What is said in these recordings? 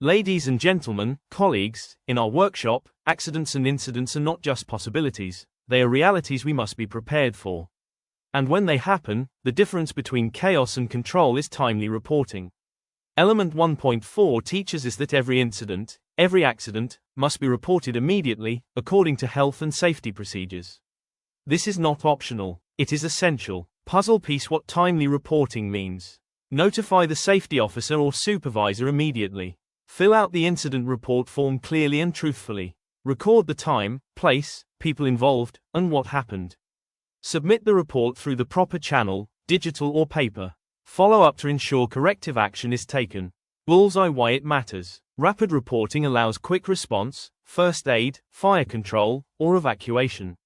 Ladies and gentlemen, colleagues, in our workshop, accidents and incidents are not just possibilities, they are realities we must be prepared for. And when they happen, the difference between chaos and control is timely reporting. Element 1.4 teaches us that every incident, every accident, must be reported immediately, according to health and safety procedures. This is not optional, it is essential. Puzzle piece: what timely reporting means. Notify the safety officer or supervisor immediately. Fill out the incident report form clearly and truthfully. Record the time, place, people involved, and what happened. Submit the report through the proper channel, digital or paper. Follow up to ensure corrective action is taken. Bullseye: why it matters. Rapid reporting allows quick response, first aid, fire control, or evacuation.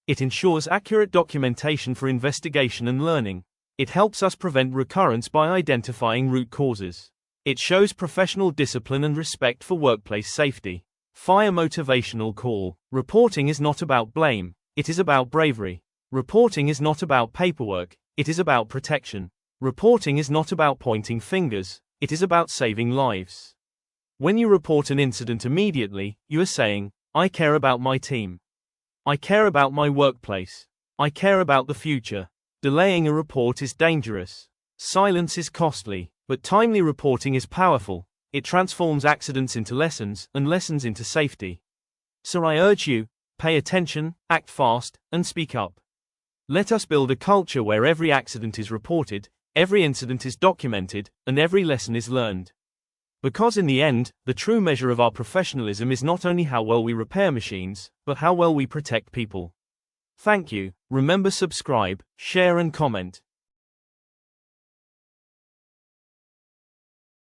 It ensures accurate documentation for investigation and learning. It helps us prevent recurrence by identifying root causes. It shows professional discipline and respect for workplace safety. Fire motivational call. Reporting is not about blame, it is about bravery. Reporting is not about paperwork, it is about protection. Reporting is not about pointing fingers, it is about saving lives. When you report an incident immediately, you are saying, I care about my team. I care about my workplace. I care about the future. Delaying a report is dangerous. Silence is costly, but timely reporting is powerful. It transforms accidents into lessons, and lessons into safety. So I urge you, pay attention, act fast, and speak up. Let us build a culture where every accident is reported, every incident is documented, and every lesson is learned. Because in the end, the true measure of our professionalism is not only how well we repair machines, but how well we protect people. Thank you. Remember, subscribe, share and comment.